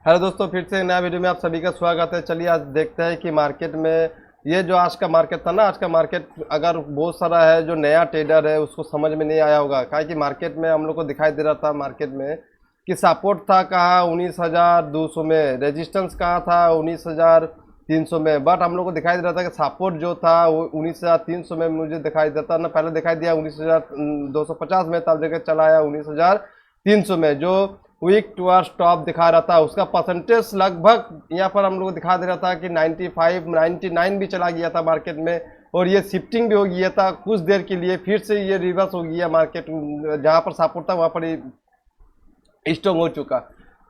Hello दोस्तों, फिर से नया वीडियो में आप सभी का स्वागत है। चलिए आज देखते हैं कि मार्केट में ये जो आज का मार्केट था ना, आज का मार्केट अगर बहुत सारा है जो नया ट्रेडर है उसको समझ में नहीं आया होगा। क्या कि मार्केट में हम लोग को दिखाई दे रहा था मार्केट में कि सपोर्ट था कहाँ 19,200 में, रेजिस्टेंस कहाँ था 19,300 में। बट हम लोग को दिखाई दे रहा था कि सपोर्ट जो था वो 19,300 में मुझे दिखाई देता ना, पहले दिखाई दिया 19,250 में, तब जगह चला आया 19,300 में। जो वीक टूअर्ड्स टॉप दिखा रहा था उसका परसेंटेज लगभग यहाँ पर हम लोग को दिखा दे रहा था कि 95 99 भी चला गया था मार्केट में। और ये शिफ्टिंग भी हो गया था कुछ देर के लिए, फिर से ये रिवर्स हो गया मार्केट, जहाँ पर सपोर्ट था वहाँ पर स्ट्रॉन्ग हो चुका।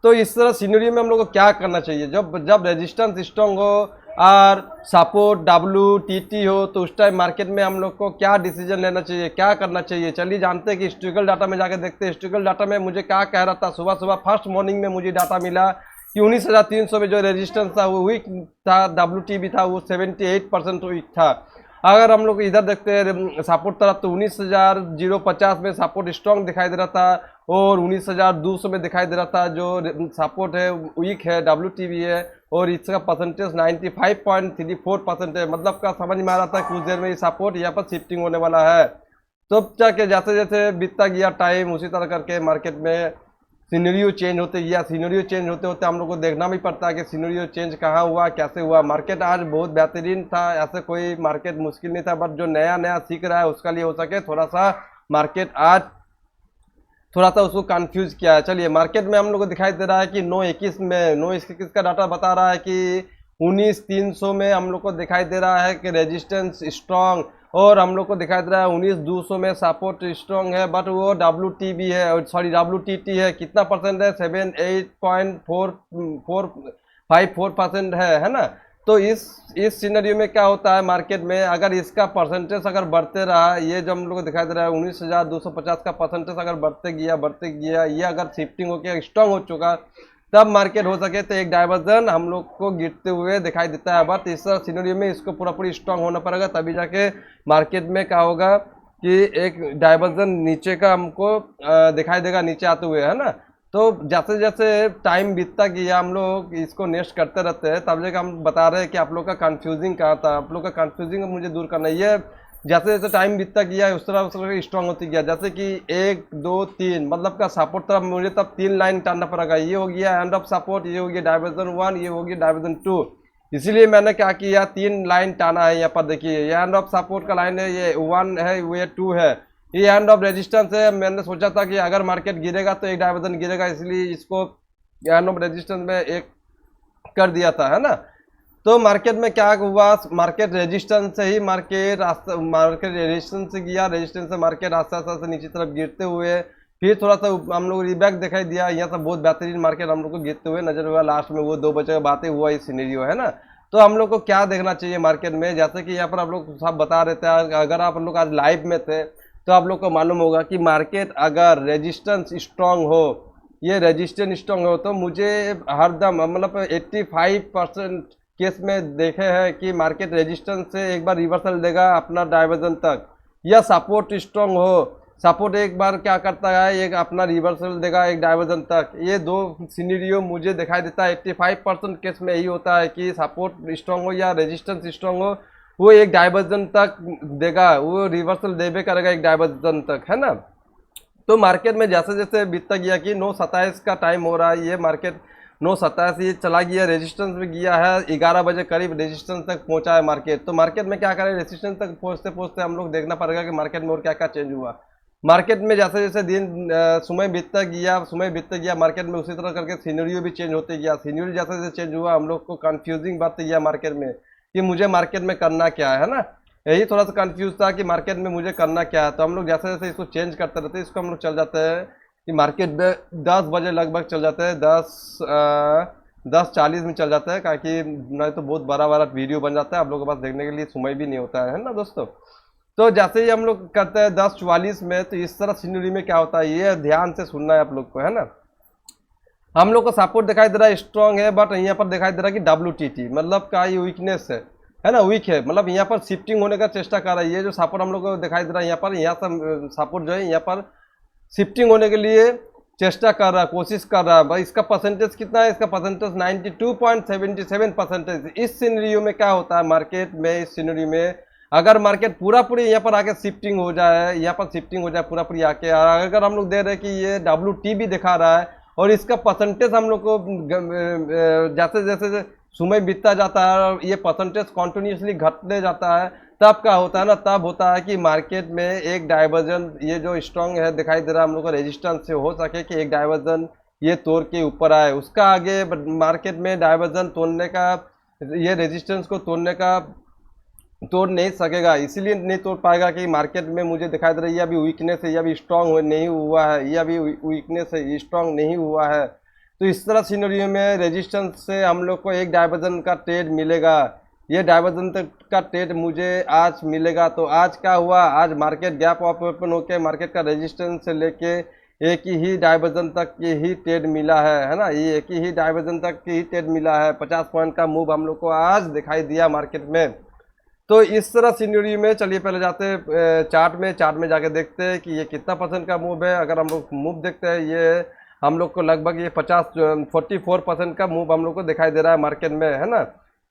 तो इस तरह सिनेरियो में हम लोग को क्या करना चाहिए, जब जब रेजिस्टेंस स्ट्रॉन्ग हो और सपोर्ट WTT हो, तो उस टाइम मार्केट में हम लोग को क्या डिसीजन लेना चाहिए, क्या करना चाहिए। चलिए जानते हैं कि हिस्टोरिकल डाटा में जाकर देखते हैं। हिस्टोरिकल डाटा में मुझे क्या कह रहा था, सुबह सुबह फर्स्ट मॉर्निंग में मुझे डाटा मिला कि 19,300 में जो रेजिस्टेंस था वो वीक था, WT भी था वो 78% वीक था। अगर हम लोग इधर देखते हैं सपोर्ट तरफ, तो 19,050 में सपोर्ट स्ट्रॉन्ग दिखाई दे रहा था और 19,200 में दिखाई दे रहा था जो सपोर्ट है वीक है, WT भी है। और इसका परसेंटेज 95.34% है। मतलब का समझ में आ रहा था कुछ देर में ये सपोर्ट यहाँ पर शिफ्टिंग होने वाला है। तो जाके जैसे जैसे बीतता गया टाइम, उसी तरह करके मार्केट में सिनेरियो चेंज होते गया। सिनेरियो चेंज होते होते हम लोग को देखना भी पड़ता है कि सिनेरियो चेंज कहाँ हुआ, कैसे हुआ। मार्केट आज बहुत बेहतरीन था, ऐसे कोई मार्केट मुश्किल नहीं था। बट जो नया नया सीख रहा है उसका लिए हो सके थोड़ा सा मार्केट आज थोड़ा सा उसको कंफ्यूज किया है। चलिए मार्केट में हम लोग को दिखाई दे रहा है कि 9/21 में 9/21 का डाटा बता रहा है कि 19,300 में हम लोग को दिखाई दे रहा है कि रेजिस्टेंस स्ट्रॉन्ग, और हम लोग को दिखाई दे रहा है 19,200 में सपोर्ट स्ट्रॉन्ग है। बट वो WT भी है, सॉरी WTT है, कितना परसेंट है 78.454% है ना। तो इस सिनेरियो में क्या होता है मार्केट में, अगर इसका परसेंटेज अगर बढ़ते रहा, ये जो हम लोग को दिखाई दे रहा है 19,250 का परसेंटेज अगर बढ़ते गया, ये अगर शिफ्टिंग होकर स्ट्रॉन्ग हो चुका, तब मार्केट हो सके तो एक डाइवर्जन हम लोग को गिरते हुए दिखाई देता है। बट इस सिनेरियो में इसको पूरा स्ट्रॉन्ग होना पड़ेगा, तभी जाके मार्केट में क्या होगा कि एक डाइवर्जन नीचे का हमको दिखाई देगा, नीचे आते हुए, है ना। तो जैसे जैसे टाइम बीतता गया हम लोग इसको नेक्स्ट करते रहते हैं, तब जगह हम बता रहे हैं कि आप लोग का कंफ्यूजिंग कहाँ था, आप लोग का कंफ्यूजिंग मुझे दूर करना है। ये जैसे जैसे टाइम बीतता गया उस तरह स्ट्रॉन्ग होती गया। जैसे कि 1 2 3 मतलब का सपोर्ट तरफ मुझे तब 3 लाइन टानना पड़ेगा। ये हो गया एंड ऑफ सपोर्ट, ये हो गया डाइवर्जन 1, ये हो गया डाइवर्जन 2। इसीलिए मैंने क्या किया, 3 लाइन टाना है। यहाँ पर देखिए ये एंड ऑफ सपोर्ट का लाइन है, ये 1 है, ये 2 है, ये एंड ऑफ रेजिस्टेंस है। मैंने सोचा था कि अगर मार्केट गिरेगा तो एक डाइवर्जन गिरेगा, इसलिए इसको एंड ऑफ रेजिस्टेंस में एक कर दिया था, है ना। तो मार्केट में क्या हुआ, मार्केट रेजिस्टेंस से ही मार्केट रेजिस्टेंस से गया, रेजिस्टेंस से मार्केट आस्ते आस्ते नीचे तरफ गिरते हुए फिर थोड़ा सा हम लोग रिबैक दिखाई दिया। यहाँ से बहुत बेहतरीन मार्केट हम लोग को गिरते हुए नजर हुआ। लास्ट में वो 2 बजे का बातें हुआ इस सिनेरियो, है ना। तो हम लोग को क्या देखना चाहिए मार्केट में, जैसे कि यहाँ पर आप लोग सब बता रहे थे, अगर आप लोग आज लाइव में थे तो आप लोग को मालूम होगा कि मार्केट अगर रेजिस्टेंस स्ट्रांग हो, ये रेजिस्टेंस स्ट्रांग हो, तो मुझे हरदम मतलब 85% केस में देखे हैं कि मार्केट रेजिस्टेंस से एक बार रिवर्सल देगा अपना डाइवर्जन तक, या सपोर्ट स्ट्रांग हो, सपोर्ट एक बार क्या करता है एक अपना रिवर्सल देगा एक डाइवर्जन तक। ये 2 सिनेरियो मुझे दिखाई देता है। 85% केस में यही होता है कि सपोर्ट स्ट्रांग हो या रेजिस्टेंस स्ट्रांग हो, वो एक डाइवर्जन तक देगा, वो रिवर्सल देवे करेगा एक डाइवर्जन तक, है ना। तो मार्केट में जैसे जैसे बीतता गया कि 9:27 का टाइम हो रहा है, ये मार्केट 9:27 ये चला गया, रेजिस्टेंस में गया है, 11 बजे करीब रेजिस्टेंस तक पहुंचा है मार्केट। तो मार्केट में क्या करें, रेजिस्टेंस तक पहुंचते पहुंचते हम लोग देखना पड़ेगा कि मार्केट में और क्या क्या चेंज हुआ। मार्केट में जैसे जैसे समय बीतता गया मार्केट में, उसी तरह करके सिनेरियो भी चेंज होते गया। सिनेरियो जैसे जैसे चेंज हुआ हम लोग को कंफ्यूजिंग बढ़ते गया मार्केट में कि मुझे मार्केट में करना क्या है ना। यही थोड़ा सा कंफ्यूज था कि मार्केट में मुझे करना क्या है। तो हम लोग जैसे जैसे इसको चेंज करते रहते हैं, इसको हम लोग चल जाते हैं कि मार्केट में 10 बजे लगभग चल जाते हैं, 10:40 में चल जाता है, क्योंकि नहीं तो बहुत बड़ा बड़ा वीडियो बन जाता है, आप लोगों के पास देखने के लिए समय भी नहीं होता है ना दोस्तों। तो जैसे ही हम लोग करते हैं 10:44 में, तो इस तरह सिनेरियो में क्या होता है ये ध्यान से सुनना है आप लोग को, है ना। हम लोग को सपोर्ट दिखाई दे रहा है स्ट्रॉन्ग है, बट यहाँ पर दिखाई दे रहा है कि WTT मतलब का ये वीकनेस है ना, वीक है, मतलब यहाँ पर शिफ्टिंग होने का चेष्टा कर रहा है। ये जो सपोर्ट हम लोग को दिखाई दे रहा है यहाँ पर, यहाँ से सपोर्ट जो है यहाँ पर शिफ्टिंग होने के लिए चेष्टा कर रहा है, कोशिश कर रहा है भाई। इसका परसेंटेज कितना है? इसका परसेंटेज 92.77%। इस सिनेरियो में क्या होता है मार्केट में? इस सिनेरियो में अगर मार्केट पूरा पूरी यहाँ पर आके शिफ्टिंग हो जाए, यहाँ पर शिफ्टिंग हो जाए पूरा पूरी आके, अगर हम लोग दे रहे हैं कि ये WTB दिखा रहा है और इसका परसेंटेज हम लोग को जैसे जैसे समय बीतता जाता है और ये परसेंटेज कॉन्टिन्यूसली घटने जाता है, तब क्या होता है ना, तब होता है कि मार्केट में एक डाइवर्जन, ये जो स्ट्रॉन्ग है दिखाई दे रहा है हम लोग को रेजिस्टेंस से, हो सके कि एक डाइवर्जन ये तोड़ के ऊपर आए, उसका आगे मार्केट में डाइवर्जन तोड़ने का, ये रेजिस्टेंस को तोड़ नहीं सकेगा। इसीलिए नहीं तोड़ पाएगा कि मार्केट में मुझे दिखाई दे रहा है ये अभी वीकनेस है, ये अभी स्ट्रांग नहीं हुआ है, ये अभी वीकनेस है, स्ट्रांग नहीं हुआ है। तो इस तरह सिनेरियो में रेजिस्टेंस से हम लोग को एक डाइवर्जन का ट्रेड मिलेगा। ये डाइवर्जन का ट्रेड मुझे आज मिलेगा। तो आज क्या हुआ? आज मार्केट गैप ओपन होकर मार्केट का रेजिस्टेंस से लेके एक ही डाइवर्जन तक की ही ट्रेड मिला है ना, ये एक ही डाइवर्जन तक की ही ट्रेड मिला है। 50 पॉइंट का मूव हम लोग को आज दिखाई दिया मार्केट में। तो इस तरह सिनेरियो में चलिए पहले जाते हैं चार्ट में जाके देखते हैं कि ये कितना परसेंट का मूव है। अगर हम लोग मूव देखते हैं, ये हम लोग को लगभग ये 44% का मूव हम लोग को दिखाई दे रहा है मार्केट में, है ना।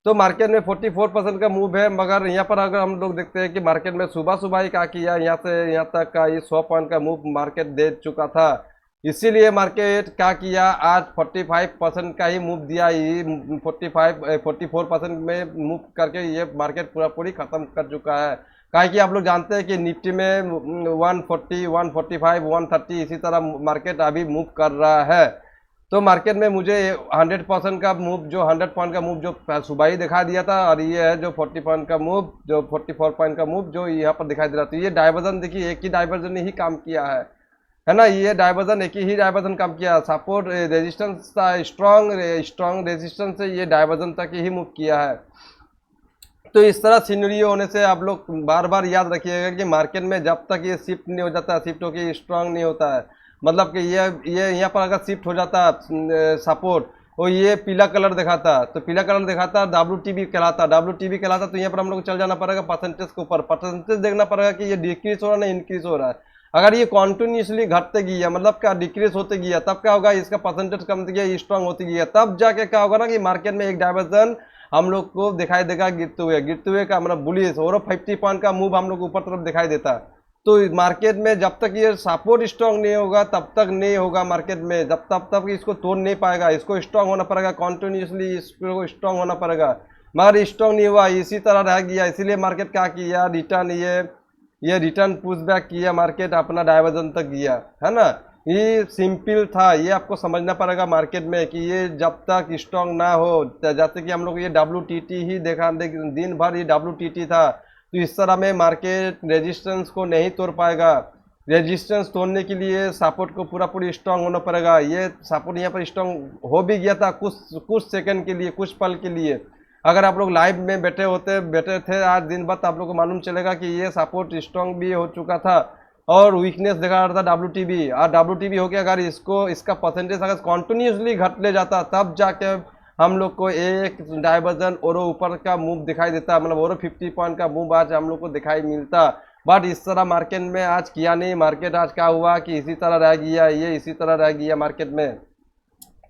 तो मार्केट में 44% का मूव है, मगर यहाँ पर अगर हम लोग देखते हैं कि मार्केट में सुबह ही क्या किया, यहाँ से यहाँ तक का ये 100 पॉइंट का मूव मार्केट दे चुका था। इसीलिए मार्केट क्या किया, आज 45% का ही मूव दिया, ये 44% में मूव करके ये मार्केट पूरी खत्म कर चुका है। काहे कि आप लोग जानते हैं कि निफ्टी में 140, 145, 130 इसी तरह मार्केट अभी मूव कर रहा है। तो मार्केट में मुझे 100% का मूव, जो 100 पॉइंट का मूव जो सुबह ही दिखा दिया था, और ये है जो 40 पॉइंट का मूव, जो 44 पॉइंट का मूव जो यहाँ पर दिखाई दे रहा था। ये डाइवर्जन देखिए, एक ही डाइवर्जन ने ही काम किया है ना। ये डाइवर्जन एक ही डाइवर्जन काम किया, सपोर्ट रेजिस्टेंस था, स्ट्रॉन्ग रेजिस्टेंस से ये डाइवर्जन तक ही मूव किया है। तो इस तरह सिनेरियो होने से आप लोग बार बार याद रखिएगा कि मार्केट में जब तक ये शिफ्ट नहीं हो जाता, शिफ्ट होकर स्ट्रांग नहीं होता है, मतलब कि ये यहाँ पर अगर शिफ्ट हो जाता सपोर्ट, और ये पीला कलर दिखाता, तो पीला कलर दिखाता WTB कहलाता, तो यहाँ पर हम लोग चल जाना पड़ेगा परसेंटेज के ऊपर, परसेंटेज देखना पड़ेगा कि ये डिक्रीज हो रहा है ना इंक्रीज हो रहा है। अगर ये कॉन्टिन्यूसली घटते गया, मतलब क्या डिक्रीज होते गया, तब क्या होगा, इसका परसेंटेज कम गया, स्ट्रांग होती गया, तब जाके क्या होगा ना कि मार्केट में एक डाइवर्जन हम लोग को दिखाई देगा गिरते हुए का मतलब बुलिश और 50 पॉइंट का मूव हम लोग ऊपर तरफ दिखाई देता। तो मार्केट में जब तक ये सपोर्ट स्ट्रांग नहीं होगा तब तक नहीं होगा मार्केट में, जब तब इसको तोड़ नहीं पाएगा, इसको स्ट्रांग होना पड़ेगा, कॉन्टिन्यूसली इसको स्ट्रांग होना पड़ेगा, मगर स्ट्रांग नहीं हुआ, इसी तरह रह गया। इसीलिए मार्केट क्या किया, रिटर्न ये रिटर्न पुश बैक किया, मार्केट अपना डाइवर्जन तक गया, है ना। ये सिंपल था, ये आपको समझना पड़ेगा मार्केट में कि ये जब तक स्ट्रांग ना हो, जैसे कि हम लोग ये WTT ही देखा, दिन भर ये WTT था, तो इस तरह में मार्केट रेजिस्टेंस को नहीं तोड़ पाएगा। रेजिस्टेंस तोड़ने के लिए सपोर्ट को पूरी स्ट्रांग होना पड़ेगा। ये सपोर्ट यहाँ पर स्ट्रांग हो भी गया था कुछ सेकंड के लिए, कुछ पल के लिए। अगर आप लोग लाइव में बैठे थे आज दिन भर, तो आप लोग को मालूम चलेगा कि ये सपोर्ट स्ट्रांग भी हो चुका था और वीकनेस दिखा रहा था WTB, और WTB हो गया। अगर इसका परसेंटेज अगर कॉन्टिन्यूसली घट ले जाता, तब जाके हम लोग को एक डाइवर्जन और ऊपर का मूव दिखाई देता, मतलब और 50 पॉइंट का मूव आज हम लोग को दिखाई मिलता। बट इस तरह मार्केट में आज किया नहीं। मार्केट आज क्या हुआ कि इसी तरह रह गया, ये इसी तरह रह गया। मार्केट में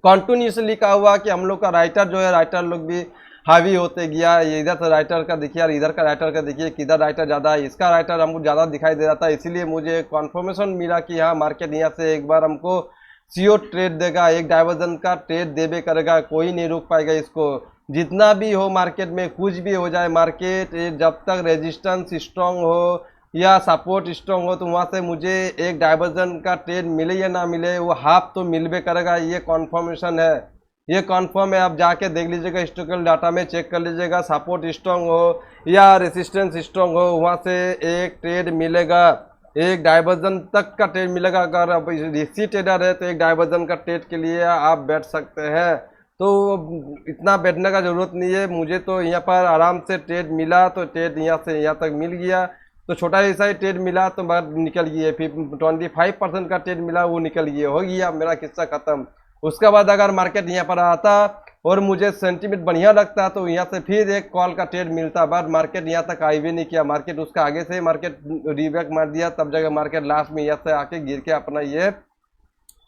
कॉन्टिन्यूसली क्या हुआ कि हम लोग का राइटर जो है, राइटर लोग भी हावी होते गया। ये इधर से राइटर का देखिए और इधर का राइटर का देखिए, किधर राइटर ज़्यादा है, इसका राइटर हमको ज़्यादा दिखाई दे रहा था। इसीलिए मुझे कॉन्फर्मेशन मिला कि हाँ मार्केट यहाँ से एक बार हमको सीओ ट्रेड देगा, एक डाइवर्जन का ट्रेड देवे करेगा, कोई नहीं रोक पाएगा इसको। जितना भी हो मार्केट में, कुछ भी हो जाए मार्केट, जब तक रेजिस्टेंस स्ट्रांग हो या सपोर्ट स्ट्रांग हो, तो वहाँ से मुझे एक डाइवर्जन का ट्रेड मिले या ना मिले, वो हाफ तो मिलबे करेगा। ये कॉन्फर्मेशन है, ये कॉन्फर्म है। आप जाके देख लीजिएगा, हिस्टोरिकल डाटा में चेक कर लीजिएगा, सपोर्ट स्ट्रांग हो या रेजिस्टेंस स्ट्रांग हो, वहाँ से एक ट्रेड मिलेगा, एक डाइवर्जन तक का ट्रेड मिलेगा। अगर आप रिसी ट्रेडर है तो एक डाइवर्जन का ट्रेड के लिए आप बैठ सकते हैं। तो इतना बैठने का ज़रूरत नहीं है। मुझे तो यहाँ पर आराम से ट्रेड मिला, तो ट्रेड यहाँ से यहाँ तक मिल गया, तो छोटा ऐसा ही ट्रेड मिला तो बात निकल गई। फिर 25% का ट्रेड मिला, वो निकल गया, हो गया मेरा किस्सा ख़त्म। उसके बाद अगर मार्केट यहाँ पर आता और मुझे सेंटीमेंट बढ़िया लगता तो यहाँ से फिर एक कॉल का ट्रेड मिलता, बट मार्केट यहाँ तक आई भी नहीं किया। मार्केट उसका आगे से मार्केट रिबैक मार दिया, तब जगह मार्केट लास्ट में यहाँ से आके गिर के अपना ये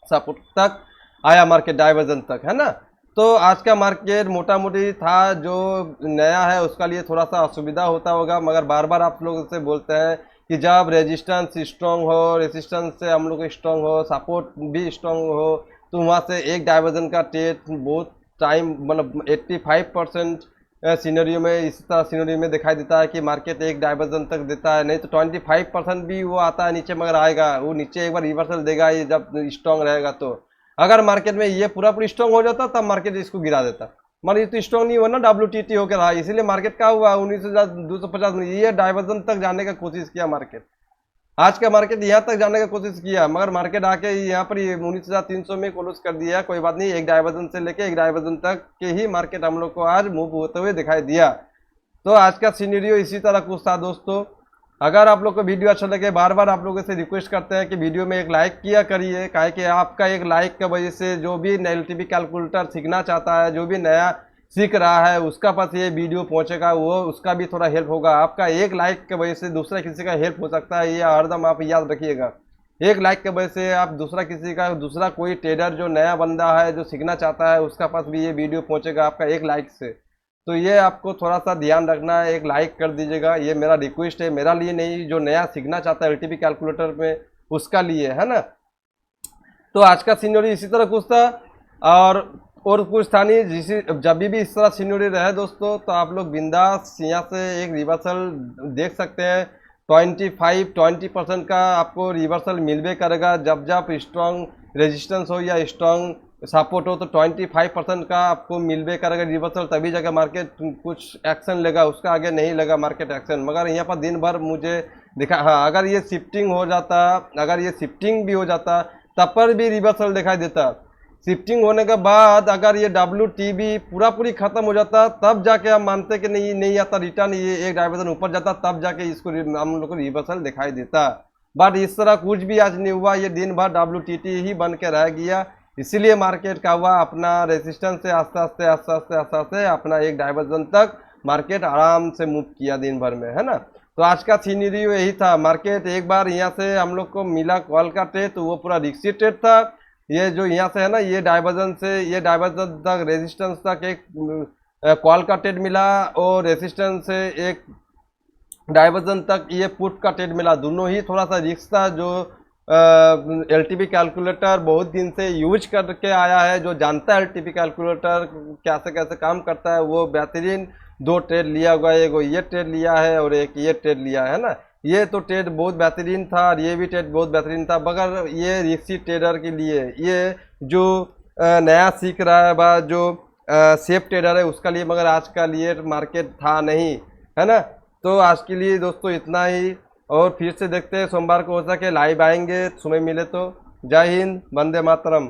सपोर्ट तक आया मार्केट, डाइवर्जन तक, है ना। तो आज का मार्केट मोटा मोटी था, जो नया है उसका लिए थोड़ा सा असुविधा होता होगा, मगर बार बार आप लोग से बोलते हैं कि जब रेजिस्टेंस स्ट्रांग हो, रेजिस्टेंस से हम लोग स्ट्रांग हो, सपोर्ट भी स्ट्रांग हो, तो वहाँ से एक डाइवर्जन का ट्रेड बहुत टाइम, मतलब 85% सीनरियो में इस तरह सीनरियो में दिखाई देता है कि मार्केट एक डाइवर्जन तक देता है, नहीं तो 25% भी वो आता है नीचे, मगर आएगा वो नीचे एक बार रिवर्सल देगा ये जब स्ट्रांग रहेगा। तो अगर मार्केट में ये पूरा स्ट्रांग हो जाता तब मार्केट इसको गिरा देता, मगर ये तो स्ट्रांग नहीं हुआ ना, WTT होकर रहा, इसीलिए मार्केट क्या हुआ 19,250 में ये डाइवर्जन तक जाने का कोशिश किया मार्केट। आज का मार्केट यहाँ तक जाने का कोशिश किया, मगर मार्केट आके यहाँ पर 19,300 में क्लोज कर दिया। कोई बात नहीं, एक डाइवर्जन से लेके एक डाइवर्जन तक के ही मार्केट हम लोग को आज मूव होते हुए दिखाई दिया। तो आज का सिनेरियो इसी तरह कुछ था दोस्तों। अगर आप लोग को वीडियो अच्छा लगे, बार बार आप लोगों से रिक्वेस्ट करते हैं कि वीडियो में एक लाइक किया करिए, काहे कि आपका एक लाइक की वजह से जो भी LTP कैलकुलेटर सीखना चाहता है, जो भी नया सीख रहा है, उसका पास ये वीडियो पहुंचेगा, वो उसका भी थोड़ा हेल्प होगा। आपका एक लाइक की वजह से दूसरा किसी का हेल्प हो सकता है, ये हरदम आप याद रखिएगा। एक लाइक की वजह से आप दूसरा कोई ट्रेडर जो नया बंदा है, जो सीखना चाहता है, उसका पास भी ये वीडियो पहुंचेगा आपका एक लाइक से। तो ये आपको थोड़ा सा ध्यान रखना है, एक लाइक कर दीजिएगा, ये मेरा रिक्वेस्ट है, मेरा लिए नहीं, जो नया सीखना चाहता है LTP कैलकुलेटर में उसका लिए, है ना। तो आज का सिनेरियो इसी तरह कुछ था, और कुछ था नहीं। जब भी इस तरह सिनेरियो रहे दोस्तों, तो आप लोग बिंदास यहाँ से एक रिवर्सल देख सकते हैं। 20% का आपको रिवर्सल मिलवे करेगा, जब जब स्ट्रॉन्ग रेजिस्टेंस हो या स्ट्रॉन्ग सपोर्ट हो, तो 25% का आपको मिलवे करेगा रिवर्सल, तभी जगह मार्केट कुछ एक्शन लेगा, उसका आगे नहीं लेगा मार्केट एक्शन। मगर यहाँ पर दिन भर मुझे दिखा, हाँ अगर ये शिफ्टिंग हो जाता, अगर ये शिफ्टिंग भी हो जाता तब पर भी रिवर्सल दिखाई देता। शिफ्टिंग होने के बाद अगर ये WTB पूरी खत्म हो जाता, तब जाके हम मानते कि नहीं आता रिटर्न, ये एक डाइवर्जन ऊपर जाता, तब जाके इसको हम लोग को रिवर्सल दिखाई देता। बट इस तरह कुछ भी आज नहीं हुआ, ये दिन भर WTT ही बन के रह गया। इसीलिए मार्केट का हुआ अपना रेजिस्टेंस से आस्ते आस्ते अपना एक डाइवर्जन तक मार्केट आराम से मूव किया दिन भर में, है ना। तो आज का सिनेरियो यही था। मार्केट एक बार यहाँ से हम लोग को मिला कॉल का ट्रेड, तो वो पूरा रिक्सी ट्रेड था। ये जो यहाँ से है ना, ये डाइवर्जन तक रेजिस्टेंस तक एक कॉल का ट्रेड मिला, और रेजिस्टेंस से एक डाइवर्जन तक ये पुट का ट्रेड मिला। दोनों ही थोड़ा सा रिस्क था। जो LTP कैलकुलेटर बहुत दिन से यूज करके आया है, जो जानता है LTP कैलकुलेटर कैसे कैसे काम करता है, वो बेहतरीन 2 ट्रेड लिया हुआ है। एक ये ट्रेड लिया है और एक ये ट्रेड लिया है ना। ये तो ट्रेड बहुत बेहतरीन था, और ये भी ट्रेड बहुत बेहतरीन था, मगर ये रिक्सी ट्रेडर के लिए, ये जो नया सीख रहा है, जो सेफ ट्रेडर है उसका लिए, मगर आज का लिए मार्केट था नहीं, है ना। तो आज के लिए दोस्तों इतना ही, और फिर से देखते हैं सोमवार को हो सके लाइव आएंगे, समय मिले तो। जय हिंद, वंदे मातरम।